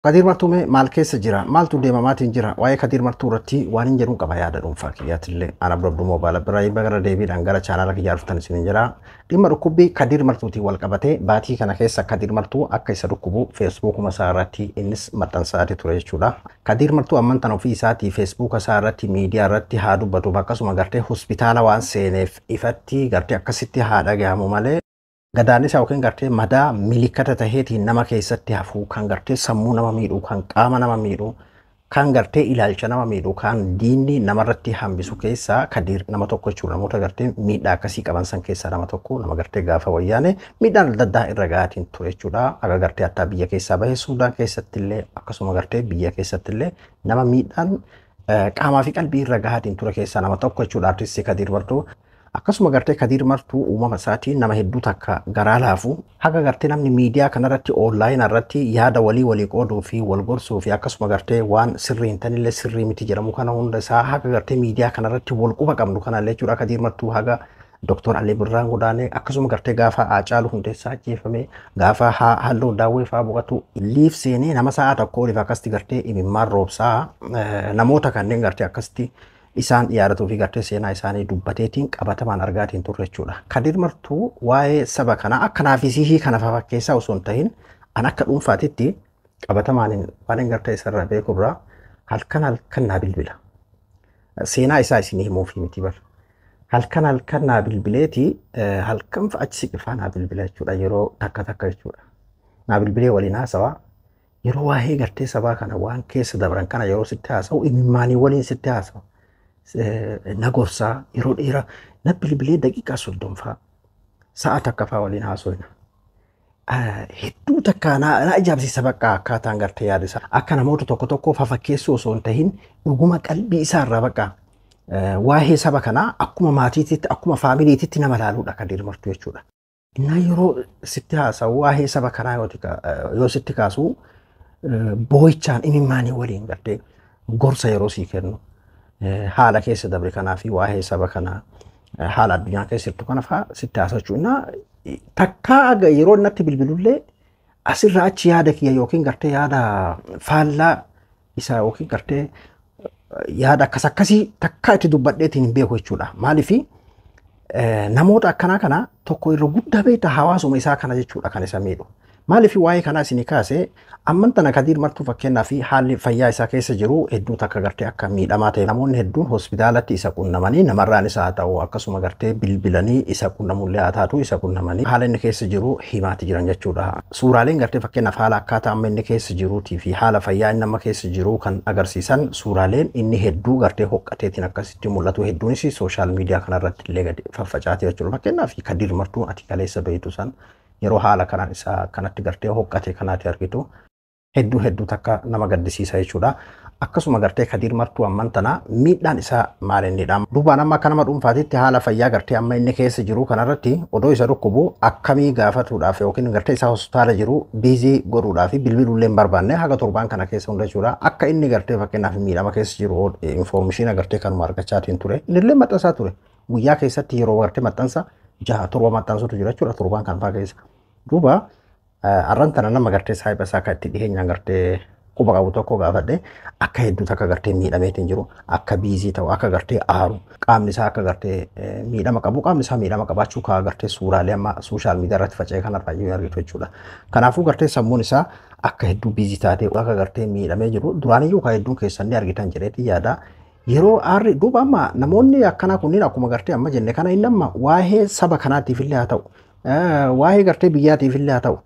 Kadir martume maal keessa jira maaltu deemamaatiin jira waa'ee kadir martuu irratti waan hin jedhuun qaba yaada dhuunfaa kiyyaatillee ana Abduu Moobaala Ibrahim bagara deebiidhaan gara chaanala kiyyaa dhuftan isin jira dhimma dhukkubbii kadir martuutiin wal qabatee baatii kana keessa kadir martuu akka isa dhukkubu feesbuukuma isaa irratti innis maxxansaati ture jechuudha. Kadir martuu amman tan ofii isaatii feesbuuka isaa irratti miidiyaa irratti haa dubbatu akkasuma gartee hospitaala waan seeneef ifatti gartee akkasitti haa dhagahamu malee Gadaanis yookiin gartee madaa milikkata taheetiin nama keessatti hafuu kan gartee sammuu nama miidhuu kan qaama nama miidhuu kan gartee ilaalcha nama miidhuu kan diinni namarratti hambisu keessaa Kadir nama tokko jechuudha. Namoota gartee miidhaa akkasii qaban san keessaa nama tokko nama gartee gaafa wayyaane miidhaan adda addaa irra gahaatiin ture jechuudha. Aga gartee attaa biyya keessaa bahee Suudaan keessattillee akkasuma gartee biyya keessattillee nama miidhaan qaamaa fi qalbii irra gahaatiin ture keessaa nama tokko jechuudha. Artistii Kadir Martuu akkasuma gartee Kadir Martuu uumama isaatiin nama hedduu takka garaa laafu haga gartee namni miidiyaa kanarratti onlaayinii irratti yaada walii qooduu fi wal gorsuu fi akkasuma gartee waan sirrii hin tanillee sirrii miti jedhamu kana hunda isaa haga gartee miidiyaa kanarratti wal quba qabnu kanallee jechuudha. Kadir Martuu haga Dr. Ali Birraan Godaanee akkasuma gartee gaafa Haacaaluu Hundeessaa ajjeefame gaafa Halluu Daawwee fa'aa boqotu liif seenee nama sa'a tokko oliif akkasitti gartee imimmaan roobsaa namoota kanneen gartee akkasitti isaan yaadatu fi gartee seenaa isaanii dubbateetiin qabatamaan argaatiin turre jechuudha. Kadir Martuu waa'ee saba kanaa akka naafisii kana fakkeessaa osoo hin tahin an akka dhuunfaatitti qabatamaan waan gartee isarraa beekurraa halkan naa bilbila. Seenaa isaa isinii himuuf miti bar. Halkan naa bilbileeti halkan achi siqifaa naa bilbila jechuudha yeroo takka jechuudha. Naa bilbilee waliin haasawaa yeroo waa'ee gartee sabaa kana waan keessa dabran kana yeroo sitti haasa'u imimmaanii waliin sitti haasa'u. Nagorsaa yeroo dheeraa na bilbilee daqiiqaa 30 sa'a takka fa'aa waliin haasofna. Hedduu takka na ajaa'ibsiisa bakka akkaataan gartee yaada isaa akka namoota tokko fafakkeessuu osoo hin tahin dhuguma qalbii isaa irraa bakka waa'ee saba kanaa akkuma maatiititti akkuma faamiliititti nama ilaaluudha Kadir Martuu jechuudha. Innaa yeroo sitti haasa'u waa'ee saba kanaa yoo sitti kaasu boo'ichaan imimmaanii waliin gartee gorsa yeroo sii kennu. Haala keessa dabre kanaa fi waa'ee saba kanaa haala addunyaa keessa jirtu kana fa'aa sitti haasachuu takka yeroo natti bilbilullee asirraa achi yaada kiyya yookiin gartee yaada faallaa isaa yookiin gartee yaada akkasii takka itti dubbadheetiin hin beeku jechuudha. Maaliif namoota akkanaa kana tokko irra guddaa beektaa hawaasuma isaa kana jechuudha kan isa miidhu. Maaliif waa'ee kanaa isinii kaasee amman tana Kadir Martuu fakkeenyaa fi haalli fayyaa isaa keessa jiru hedduu takka gartee akka miidhamaa ta'e namoonni hedduun hospitaalatti isa qunnamanii namarraan isa haa ta'u akkasuma gartee bilbilanii isa qunnamullee haa taatu isa qunnamanii haala inni keessa jiru himaati jiran jechuudha. Suuraaleen gartee fakkeenyaaf haala akkaataa amma inni keessa jiruutii fi haala fayyaa inni amma keessa jiru kan agarsiisan suuraaleen inni hedduu gartee hoqqateetiin akkasitti mul'atu hedduunis sooshaal miidiyaa kanarratti illee gadi faffacaatee jechuudha. Fakkeenyaaf Kadir Martuu ati kaleessa beektu san yeroo haala kanaan isaa kanatti gartee hoqqate kanaati argitu hedduu takka nama gaddisiisa jechuudha. Akkasuma gartee Kadir Martuu amman tana miidhaan isaa maal innidha. Duubaan amma akka nama dhuunfaatitti haala fayyaa gartee amma inni keessa jiru kanarratti odoo isa dhukkubu akkamii gaafatuudhaaf yookiin gartee isaa hospitaala jiru biizii godhuudhaaf bilbiluullee hin barbaanne haga torbaan kana keessa hunda jechuudha. Akka inni gartee fakkeenyaaf miidhama keessa jiru infoormeeshinii gartee kanuma argachaatiin ture. Innillee maxxansaa ture. Guyyaa keessatti yeroo gartee maxxansa 6-7 maxxansuutu jira jechuudha torbaan kan fa'aa keessa. Duuba arran tana nama gartee saahiba isaa kan itti dhiheenyaan gartee quba qabu tokko gaafadhe akka hedduu takka gartee miidhameetiin jiru akka biizii ta'u akka gartee aaru qaamni isaa akka gartee miidhama qabu qaamni isaa miidhama qabaachuu kaa gartee suuraalee amma sooshaal miidiyaa irratti faca'ee kanarraa yoo argitu jechuudha. Kanaafuu gartee sammuun isaa akka hedduu biizii taatee akka gartee miidhamee jiru duraaniyyuu kaa hedduun keessan ni argitan jedheeti yaada. Yeroo aarri duuba amma namoonni akkanaa kunniin akkuma gartee amma jenne kana inni amma waa'ee saba kanaatiif illee haa ta'u waa'ee gartee biyyaatiif illee haa ta'u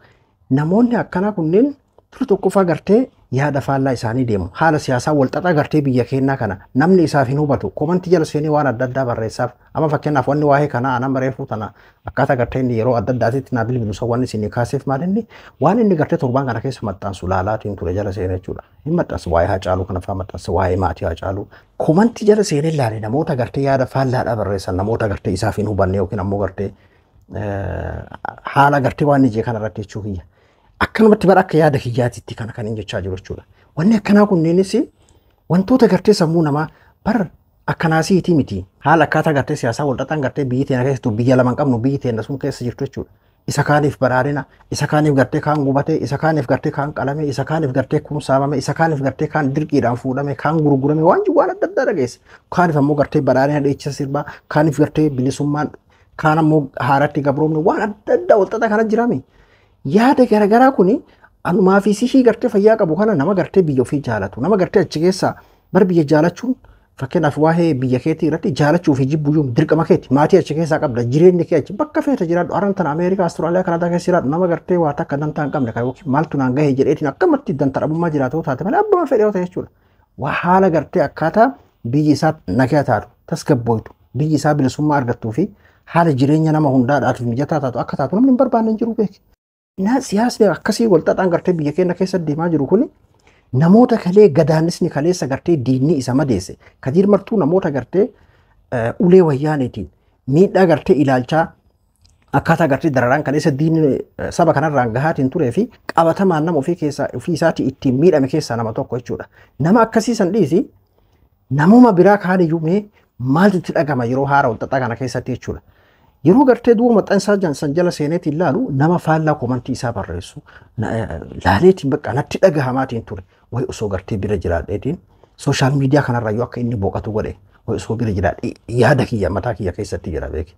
namoonni akkanaa kunniin ture tokkoffaa gartee yaada faallaa isaanii deemu haala siyaasaa walxaxaa gartee biyya keenyaa kana namni isaaf hin hubatu komantii jala seenee waan adda addaa barreessaaf amma fakkeenyaaf wanni waa'ee kanaa anaan bareeffuu tana akkaataa gartee inni yeroo adda addaatitti naa bilbilu isa wanni isinii kaaseef maal inni waan inni gartee torbaan kana keessa maxxansu laalaatiin ture jala seenee jechuudha. Hin maxxansu waa'ee Haacaaluu kana fa'aa maxxansu waa'ee maatii Haacaaluu komantii jala seenee ilaale namoota gartee yaada faallaadhaa barreessan namoota gartee isaaf hin hubanne yookiin ammoo gartee haala gartee waan ijee kanarratti jechuu kiyya. Akkanumatti bara akka yaada kiyyaatitti kana kan hin jechaa jiru jechuudha. Wanni akkanaa kunneenis wantoota gartee sammuu namaa bara akkanaasiitii miti. Haala akkaataa gartee siyaasaa walxaxaan gartee biyyi teenya keessattuu biyya lama qabnu biyyi teenya sun keessa jirtu jechuudha. isa kaaniif baraarina, isa kaaniif gartee kaan gubatee, isa kaaniif gartee kaan qalame, isa kaaniif gartee kumsaamame, isa kaaniif gartee kaan dirqiidhaan fuudhame, kaan gurgurame waan jiru waan adda addaa dhageesse. Kaaniif ammoo gartee baraarina dheecha sirbaa, kaaniif gartee bilisummaan, kaan ammoo haaratti gabroomne waan adda addaa walxaxaa kana jirame. Yaada garaagaraa kuni anumaa fi sishii gartee fayyaa qabu kana nama gartee biyya ofii jaalatu, nama gartee achi keessa bar biyya jaalachuun fakkeenyaaf waa'ee biyya keetii irratti jaalachuu fi jibbuyyuu dirqama keeti maatii achi keessaa qabda jireenya kee achi bakka feeta jiraadhu aran tan Ameerikaa Austraaliyaa Kanaadaa keessa jiraadhu nama gartee waa takka dantaa hin qabne kan yookiin maaltu naan gahee jedheetiin akkamatti danta dhabummaa jiraatu taate malee abbuma fedhee ta'e jechuudha. Waa haala gartee akkaataa biyyi isaa nagaa taatu tasgabbooytu biyyi isaa bilisummaa argattuu fi haala jireenya nama hundaadhaaf mijataa taatu akka taatu namni hin barbaanne hin jiru beeki. Siyaasni akkasii walxaxaan gartee biyya keenya keessa deemaa jiru kuni namoota kalee gadaanisni kaleessa gartee diinni isa madeesse Kadir Martuu namoota gartee ulee wayyaaneetiin miidhaa gartee ilaalchaa akkaataa gartee dararaan kaleessa diinni saba kanarraan gahaatiin turee fi qabatamaan nama ofii isaatii ittiin miidhame keessaa nama tokko jechuudha. Nama akkasii san dhiisi namuma biraa kaaniyyuu mee maaltu itti dhagama yeroo haara walxaxaa kana keessatti jechuudha. Yeroo gartee duuba maxxansaa san jala seeneetiin ilaalu nama faallaa komantii isaa barreessu laaleetiin bakka natti dhagahamaatiin ture. Way osoo gartee bira jiraadheetiin sooshaal miidiyaa kanarraa akka inni boqotu godhe way osoo bira jiraadhee yaada kiyya mataa kiyya keessatti jira beeki.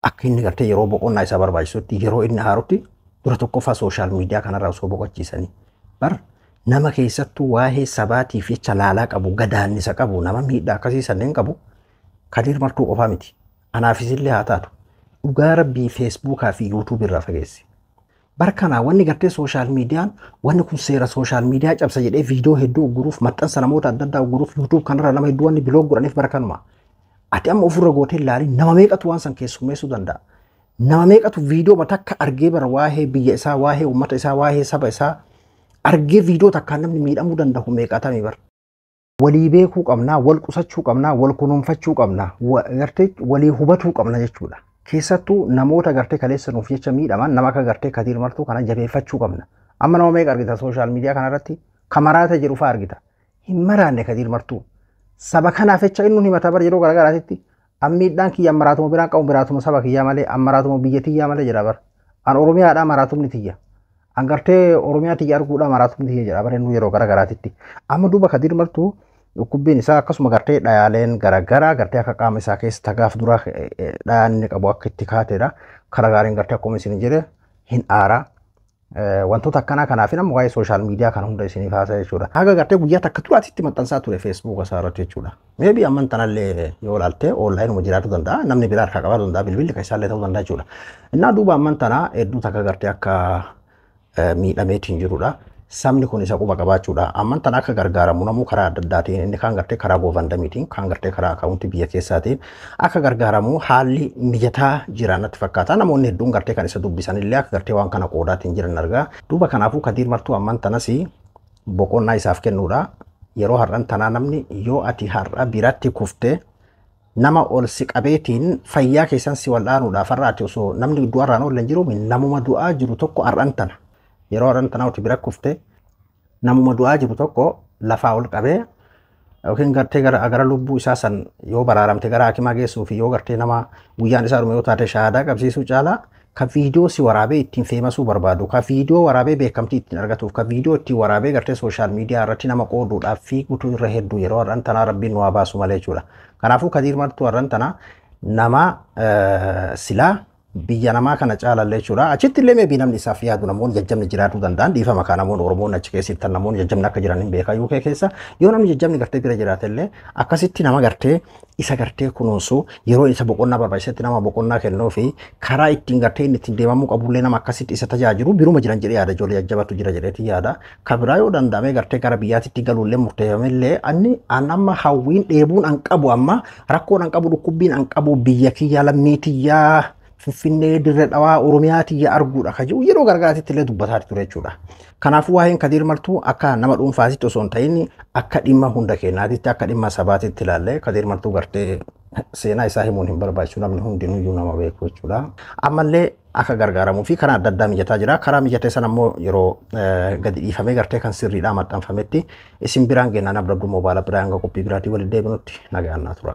Akka inni gartee yeroo boqonnaa isaa barbaachisutti yeroo inni haarutti dura tokkoffaa sooshaal miidiyaa kanarraa osoo boqochiisanii bar nama keessattuu waa'ee sabaatiif jecha laalaa qabu gadaannisa qabu nama miidhaa akkasii sanneen qabu Kadir Martuu qofaa miti. Anaafis illee haa taatu dhugaa rabbii feesbuukaa fi yuutuub irraa fageessi. Barkanaa wanni gartee sooshaal miidiyaan wanni kun seera sooshaal miidiyaa cabsa jedhee viidiyoo hedduu uguruuf maxxansa namoota adda addaa uguruuf yuutuub kanarra nama hedduu wanni biloog godhaniif barkanuma. Ati amma ofirra gootee ilaali nama meeqatu waan san keessummeessuu danda'a. Nama meeqatu viidiyoo takka argee bara waa'ee biyya isaa, waa'ee uummata isaa, waa'ee saba isaa argee viidiyoo takkaan namni miidhamuu danda'u meeqatamii bara. Walii beekuu qabnaa, wal qusachuu qabnaa, wal kunuunfachuu qabnaa, gartee walii hubatuu qabna jechuudha. Keessattuu namoota gartee kaleessa nuuf jecha miidhaman nama akka gartee Kadir Martuu kana jabeeffachuu qabna. Amma nama meeqa argita sooshaal miidiyaa kanarratti kamaraata jedhu fa'aa argita. Hin maraanne Kadir Martuu. Saba kanaaf jecha inni himata bara yeroo garaagaraatti ammiidhaan kiyya maraatuma biraan qabu biraatuma saba kiyyaa malee maraatuma biyya tiyyaa malee jedha bara. An Oromiyaadhaa maraatumni tiyya. An gartee Oromiyaa tiyya arguudhaa maraatumni tiyya jedha bara inni yeroo garaagaraatti. Amma duuba Kadir Martuu dhukkubbiin isaa akkasuma gartee dhayaaleen garaagaraa gartee akka qaama isaa keessa tagaaf dura dhayaanni qabu akka itti kaateedha. Karaa gaariin gartee akkuma isin jedhe hin aaraa. Wantoota akkanaa kanaaf nama waa'ee sooshaal miidiyaa kana hunda isiniif haasaa jechuudha. Haga gartee guyyaa takka turaatitti maxxansaa ture feesbuuka isaa irratti jechuudha. Meebii amman tanallee yoo ilaalte oonlaayinuma jiraachuu danda'a. Namni biraa harkaa qabaatu danda'a. Bilbilli kan isaallee ta'uu danda'a jechuudha. Innaa duuba amman tanaa hedduu takka gartee akka miidhameetiin jirudha. Sabni kun isa quba qabaachuudha. Amman tan akka gargaaramu namuu karaa adda addaatiin inni kaan gartee karaa goovandamiitiin kaan gartee karaa akaawuntii biyya keessaatiin akka gargaaramu haalli mijataa jira natti fakkaata. Namoonni hedduun gartee kan isa dubbisan illee akka gartee waan kana qoodaatiin jiran argaa. Duuba kanaafuu Kadir Martuu amman tanas boqonnaa isaaf kennuudha. Yeroo har'an tanaa namni yoo ati har'a biratti kuftee nama ol si qabeetiin fayyaa keessan si wal'aanuudhaaf har'a ati osoo namni du'arraan ol hin jiru namuma du'aa jiru tokko har'an tana. Yeroo har'an tanaa uti bira kufte namuma du'aa jiru tokko lafaa ol qabee yookiin gartee gara lubbuu isaa san yoo baraaramte gara hakimaa geessuu fi yoo gartee nama guyyaan isaa dhume yoo taate shahaadaa qabsiisuu caalaa ka viidiyoo si waraabee ittiin feemasuu barbaadu ka viidiyoo waraabee beekamtii ittiin argatuuf ka viidiyoo ittiin waraabee gartee sooshaal miidiyaa irratti nama qooduudhaaf fiigutu irra hedduu yeroo har'an tanaa rabbiin nu haa baasu malee jechuudha. Kanaafuu Kadir Martuu har'an tanaa nama silaa biyya namaa kana caalallee jechuudha. Achitti illee meebii namni isaaf yaadu namoonni jajjabni jiraachuu danda'an dhiifama kaa namoonni Oromoonni achi keessatti namoonni jajjabni akka jiran hin beekaa UK keessa yoo namni jajjabni gartee bira jiraate illee akkasitti nama gartee isa gartee kunuunsu yeroo isa boqonnaa barbaachisetti nama boqonnaa kennuu fi karaa ittiin gartee inni ittiin deemamuu qabullee nama akkasitti isa tajaajilu biruma jiran jedhee yaada ijoollee jajjabatu jira jedheeti yaada. Ka biraa yoo danda'ame gartee gara biyyaatitti galuullee murteeffamillee anni amma hawwiin dheebuun an qabu amma rakkoon an qabu dhukkubbiin an qabu biyya kiyyaa lammiitiyyaa Finfinnee dirree dhawaa Oromiyaatii arguudha ka jiru yeroo gargaaraatti illee dubbataa ture jechuudha. Kanaafuu waa'een Kadir Martuu akka nama dhuunfaatitti osoo hin ta'in akka dhimma hunda keenyaatitti akka dhimma sabaatitti ilaallee Kadir Martuu gartee seenaa isaa himuun hin barbaachisu namni hundinuyyuu nama beeku jechuudha. Ammallee akka gargaaramuu fi karaa adda addaa mijataa jira. Karaa mijatee sana immoo yeroo gadi dhiifamee gartee kan sirriidhaa maxxanfametti isin biraan gennaan abdabduu moobaala biraan qophii biraatii waliin deebinutti nagaan naa tura.